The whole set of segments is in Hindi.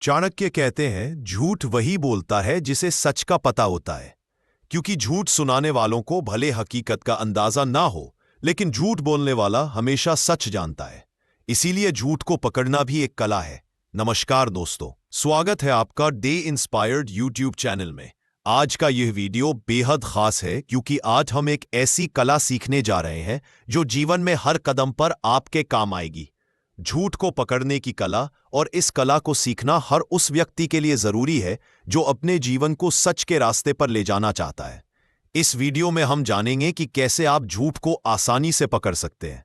चाणक्य कहते हैं, झूठ वही बोलता है जिसे सच का पता होता है। क्योंकि झूठ सुनाने वालों को भले हकीकत का अंदाजा ना हो, लेकिन झूठ बोलने वाला हमेशा सच जानता है। इसीलिए झूठ को पकड़ना भी एक कला है। नमस्कार दोस्तों, स्वागत है आपका डे इंस्पायर्ड यूट्यूब चैनल में। आज का यह वीडियो बेहद खास है क्योंकि आज हम एक ऐसी कला सीखने जा रहे हैं जो जीवन में हर कदम पर आपके काम आएगी। झूठ को पकड़ने की कला, और इस कला को सीखना हर उस व्यक्ति के लिए जरूरी है जो अपने जीवन को सच के रास्ते पर ले जाना चाहता है। इस वीडियो में हम जानेंगे कि कैसे आप झूठ को आसानी से पकड़ सकते हैं,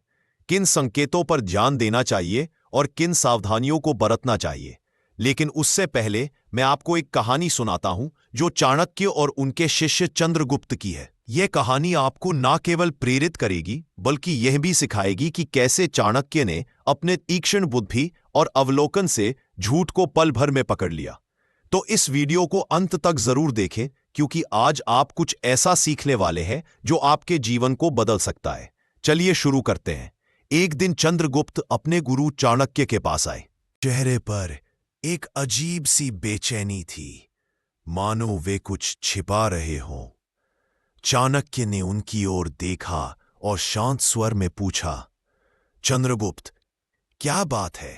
किन संकेतों पर ध्यान देना चाहिए और किन सावधानियों को बरतना चाहिए। लेकिन उससे पहले मैं आपको एक कहानी सुनाता हूं जो चाणक्य और उनके शिष्य चंद्रगुप्त की है। यह कहानी आपको न केवल प्रेरित करेगी बल्कि यह भी सिखाएगी कि कैसे चाणक्य ने अपने तीक्ष्ण बुद्धि और अवलोकन से झूठ को पल भर में पकड़ लिया। तो इस वीडियो को अंत तक जरूर देखें क्योंकि आज आप कुछ ऐसा सीखने वाले हैं जो आपके जीवन को बदल सकता है। चलिए शुरू करते हैं। एक दिन चंद्रगुप्त अपने गुरु चाणक्य के पास आए। चेहरे पर एक अजीब सी बेचैनी थी, मानो वे कुछ छिपा रहे हों। चाणक्य ने उनकी ओर देखा और शांत स्वर में पूछा, चंद्रगुप्त, क्या बात है?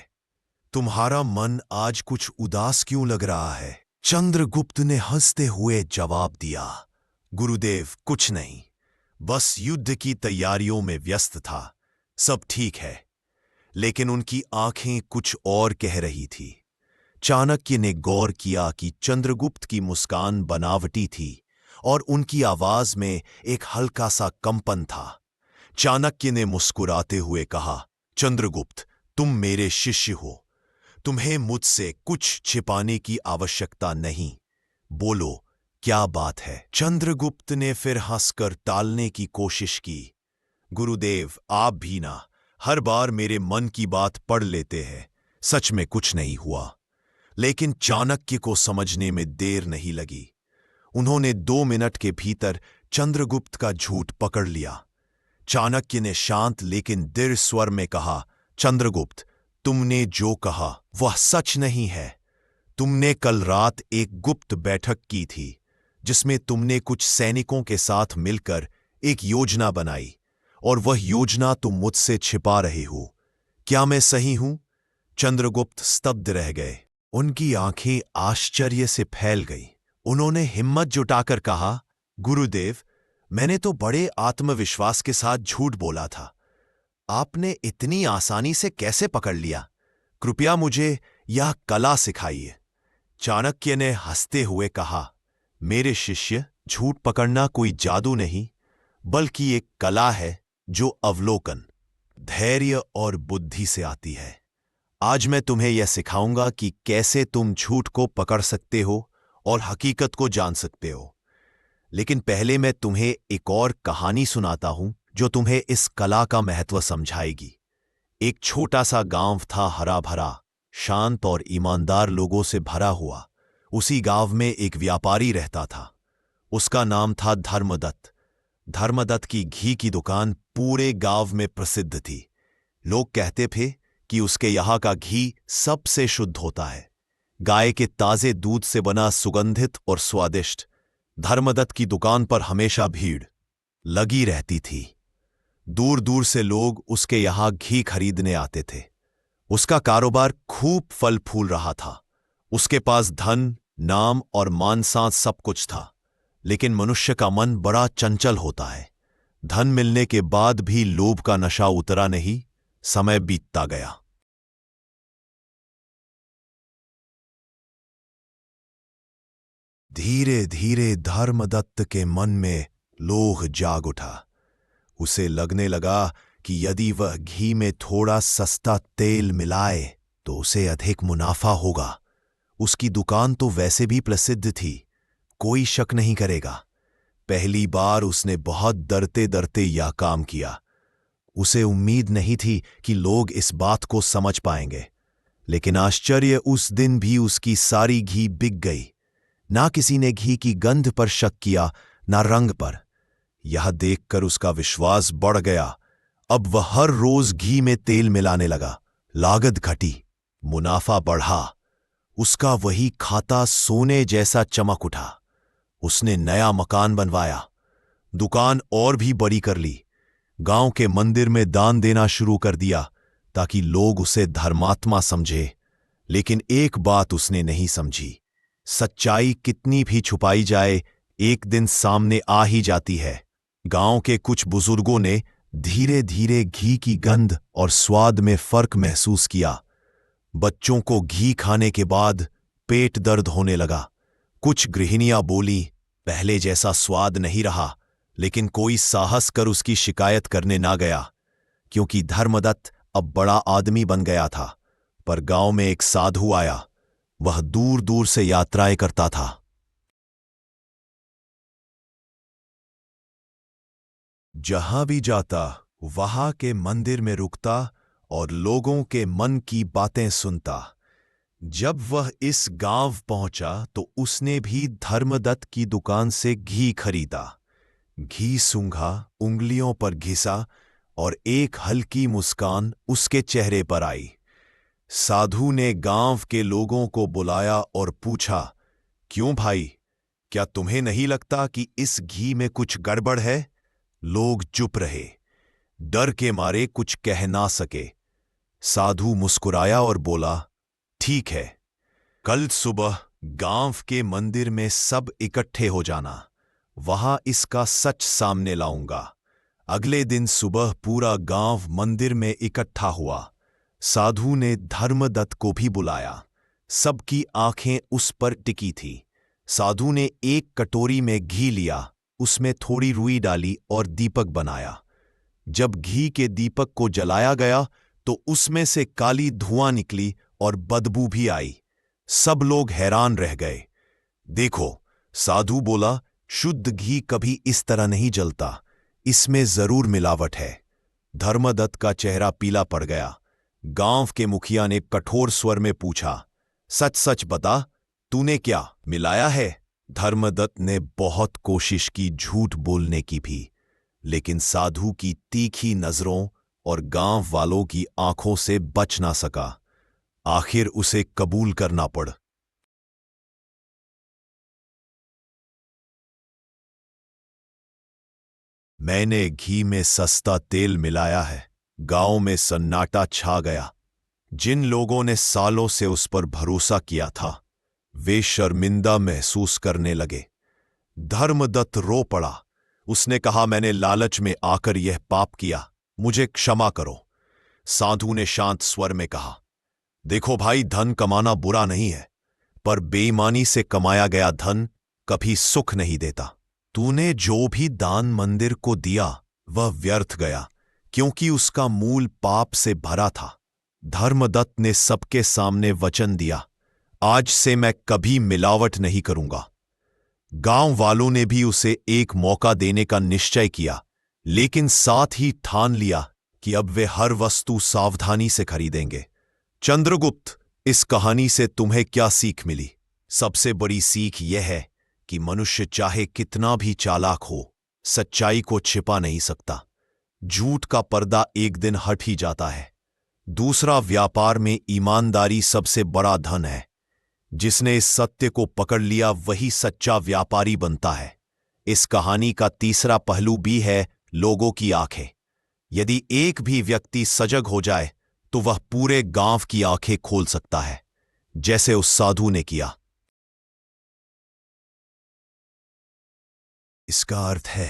तुम्हारा मन आज कुछ उदास क्यों लग रहा है? चंद्रगुप्त ने हंसते हुए जवाब दिया, गुरुदेव, कुछ नहीं, बस युद्ध की तैयारियों में व्यस्त था। सब ठीक है। लेकिन उनकी आंखें कुछ और कह रही थी। चाणक्य ने गौर किया कि चंद्रगुप्त की मुस्कान बनावटी थी और उनकी आवाज में एक हल्का सा कंपन था। चाणक्य ने मुस्कुराते हुए कहा, चंद्रगुप्त, तुम मेरे शिष्य हो। तुम्हें मुझसे कुछ छिपाने की आवश्यकता नहीं। बोलो, क्या बात है? चंद्रगुप्त ने फिर हंसकर टालने की कोशिश की। गुरुदेव, आप भी ना हर बार मेरे मन की बात पढ़ लेते हैं। सच में कुछ नहीं हुआ। लेकिन चाणक्य को समझने में देर नहीं लगी। उन्होंने 2 मिनट के भीतर चंद्रगुप्त का झूठ पकड़ लिया। चाणक्य ने शांत लेकिन दृढ़ स्वर में कहा, चंद्रगुप्त, तुमने जो कहा वह सच नहीं है। तुमने कल रात एक गुप्त बैठक की थी जिसमें तुमने कुछ सैनिकों के साथ मिलकर एक योजना बनाई और वह योजना तुम मुझसे छिपा रहे हो। क्या मैं सही हूं? चंद्रगुप्त स्तब्ध रह गए। उनकी आंखें आश्चर्य से फैल गईं। उन्होंने हिम्मत जुटाकर कहा, गुरुदेव, मैंने तो बड़े आत्मविश्वास के साथ झूठ बोला था। आपने इतनी आसानी से कैसे पकड़ लिया? कृपया मुझे यह कला सिखाइए। चाणक्य ने हंसते हुए कहा, मेरे शिष्य, झूठ पकड़ना कोई जादू नहीं बल्कि एक कला है जो अवलोकन, धैर्य और बुद्धि से आती है। आज मैं तुम्हें यह सिखाऊंगा कि कैसे तुम झूठ को पकड़ सकते हो और हकीकत को जान सकते हो। लेकिन पहले मैं तुम्हें एक और कहानी सुनाता हूं जो तुम्हें इस कला का महत्व समझाएगी। एक छोटा सा गांव था, हरा भरा, शांत और ईमानदार लोगों से भरा हुआ। उसी गांव में एक व्यापारी रहता था। उसका नाम था धर्मदत्त। धर्मदत्त की घी की दुकान पूरे गांव में प्रसिद्ध थी। लोग कहते थे कि उसके यहाँ का घी सबसे शुद्ध होता है, गाय के ताजे दूध से बना, सुगंधित और स्वादिष्ट। धर्मदत्त की दुकान पर हमेशा भीड़ लगी रहती थी। दूर दूर से लोग उसके यहाँ घी खरीदने आते थे। उसका कारोबार खूब फल फूल रहा था। उसके पास धन, नाम और मान साथ सब कुछ था। लेकिन मनुष्य का मन बड़ा चंचल होता है। धन मिलने के बाद भी लोभ का नशा उतरा नहीं। समय बीतता गया। धीरे धीरे धर्मदत्त के मन में लोभ जाग उठा। उसे लगने लगा कि यदि वह घी में थोड़ा सस्ता तेल मिलाए तो उसे अधिक मुनाफा होगा। उसकी दुकान तो वैसे भी प्रसिद्ध थी, कोई शक नहीं करेगा। पहली बार उसने बहुत डरते डरते यह काम किया। उसे उम्मीद नहीं थी कि लोग इस बात को समझ पाएंगे। लेकिन आश्चर्य, उस दिन भी उसकी सारी घी बिक गई। ना किसी ने घी की गंध पर शक किया, ना रंग पर। यह देखकर उसका विश्वास बढ़ गया। अब वह हर रोज घी में तेल मिलाने लगा। लागत घटी, मुनाफा बढ़ा। उसका वही खाता सोने जैसा चमक उठा। उसने नया मकान बनवाया, दुकान और भी बड़ी कर ली, गांव के मंदिर में दान देना शुरू कर दिया ताकि लोग उसे धर्मात्मा समझे। लेकिन एक बात उसने नहीं समझी, सच्चाई कितनी भी छुपाई जाए एक दिन सामने आ ही जाती है। गांव के कुछ बुजुर्गों ने धीरे धीरे घी की गंध और स्वाद में फर्क महसूस किया। बच्चों को घी खाने के बाद पेट दर्द होने लगा। कुछ गृहिणियां बोली, पहले जैसा स्वाद नहीं रहा, लेकिन कोई साहस कर उसकी शिकायत करने ना गया, क्योंकि धर्मदत्त अब बड़ा आदमी बन गया था। पर गांव में एक साधु आया। वह दूर दूर से यात्राएं करता था। जहां भी जाता वहां के मंदिर में रुकता और लोगों के मन की बातें सुनता। जब वह इस गांव पहुंचा तो उसने भी धर्मदत्त की दुकान से घी खरीदा। घी सूंघा, उंगलियों पर घिसा और एक हल्की मुस्कान उसके चेहरे पर आई। साधु ने गांव के लोगों को बुलाया और पूछा, क्यों भाई, क्या तुम्हें नहीं लगता कि इस घी में कुछ गड़बड़ है? लोग चुप रहे, डर के मारे कुछ कह ना सके। साधु मुस्कुराया और बोला, ठीक है, कल सुबह गांव के मंदिर में सब इकट्ठे हो जाना, वहां इसका सच सामने लाऊंगा। अगले दिन सुबह पूरा गांव मंदिर में इकट्ठा हुआ। साधु ने धर्मदत्त को भी बुलाया। सबकी आंखें उस पर टिकी थी। साधु ने एक कटोरी में घी लिया, उसमें थोड़ी रुई डाली और दीपक बनाया। जब घी के दीपक को जलाया गया तो उसमें से काली धुआं निकली और बदबू भी आई। सब लोग हैरान रह गए। देखो, साधु बोला, शुद्ध घी कभी इस तरह नहीं जलता, इसमें जरूर मिलावट है। धर्मदत्त का चेहरा पीला पड़ गया। गांव के मुखिया ने कठोर स्वर में पूछा, सच सच बता, तूने क्या मिलाया है? धर्मदत्त ने बहुत कोशिश की झूठ बोलने की भी, लेकिन साधु की तीखी नजरों और गांव वालों की आंखों से बच ना सका। आखिर उसे कबूल करना पड़। मैंने घी में सस्ता तेल मिलाया है। गांव में सन्नाटा छा गया। जिन लोगों ने सालों से उस पर भरोसा किया था, वे शर्मिंदा महसूस करने लगे। धर्मदत्त रो पड़ा। उसने कहा, मैंने लालच में आकर यह पाप किया, मुझे क्षमा करो। साधु ने शांत स्वर में कहा, देखो भाई, धन कमाना बुरा नहीं है, पर बेईमानी से कमाया गया धन कभी सुख नहीं देता। तूने जो भी दान मंदिर को दिया वह व्यर्थ गया, क्योंकि उसका मूल पाप से भरा था। धर्मदत्त ने सबके सामने वचन दिया, आज से मैं कभी मिलावट नहीं करूंगा। गांव वालों ने भी उसे एक मौका देने का निश्चय किया, लेकिन साथ ही ठान लिया कि अब वे हर वस्तु सावधानी से खरीदेंगे। चंद्रगुप्त, इस कहानी से तुम्हें क्या सीख मिली? सबसे बड़ी सीख यह है कि मनुष्य चाहे कितना भी चालाक हो, सच्चाई को छिपा नहीं सकता। झूठ का पर्दा एक दिन हट ही जाता है। दूसरा, व्यापार में ईमानदारी सबसे बड़ा धन है। जिसने इस सत्य को पकड़ लिया वही सच्चा व्यापारी बनता है। इस कहानी का तीसरा पहलू भी है लोगों की आंखें। यदि एक भी व्यक्ति सजग हो जाए तो वह पूरे गांव की आंखें खोल सकता है, जैसे उस साधु ने किया। इसका अर्थ है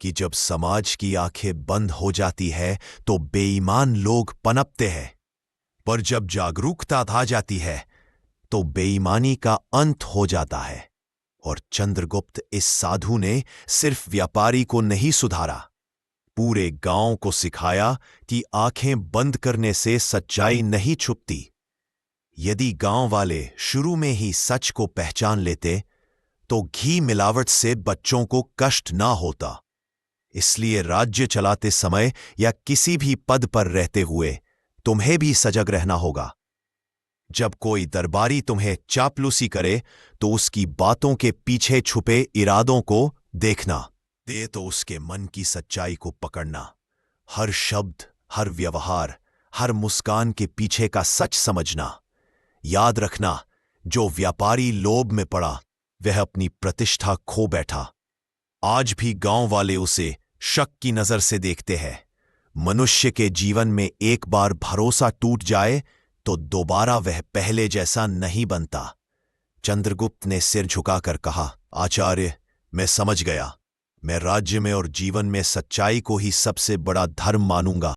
कि जब समाज की आंखें बंद हो जाती है तो बेईमान लोग पनपते हैं, पर जब जागरूकता आ जाती है तो बेईमानी का अंत हो जाता है। और चंद्रगुप्त, इस साधु ने सिर्फ व्यापारी को नहीं सुधारा, पूरे गांव को सिखाया कि आंखें बंद करने से सच्चाई नहीं छुपती। यदि गांव वाले शुरू में ही सच को पहचान लेते तो घी मिलावट से बच्चों को कष्ट ना होता। इसलिए राज्य चलाते समय या किसी भी पद पर रहते हुए तुम्हें भी सजग रहना होगा। जब कोई दरबारी तुम्हें चापलूसी करे तो उसकी बातों के पीछे छुपे इरादों को देखना दे, तो उसके मन की सच्चाई को पकड़ना। हर शब्द, हर व्यवहार, हर मुस्कान के पीछे का सच समझना। याद रखना, जो व्यापारी लोभ में पड़ा वह अपनी प्रतिष्ठा खो बैठा। आज भी गांव वाले उसे शक की नजर से देखते हैं। मनुष्य के जीवन में एक बार भरोसा टूट जाए तो दोबारा वह पहले जैसा नहीं बनता। चंद्रगुप्त ने सिर झुकाकर कहा, आचार्य, मैं समझ गया। मैं राज्य में और जीवन में सच्चाई को ही सबसे बड़ा धर्म मानूंगा।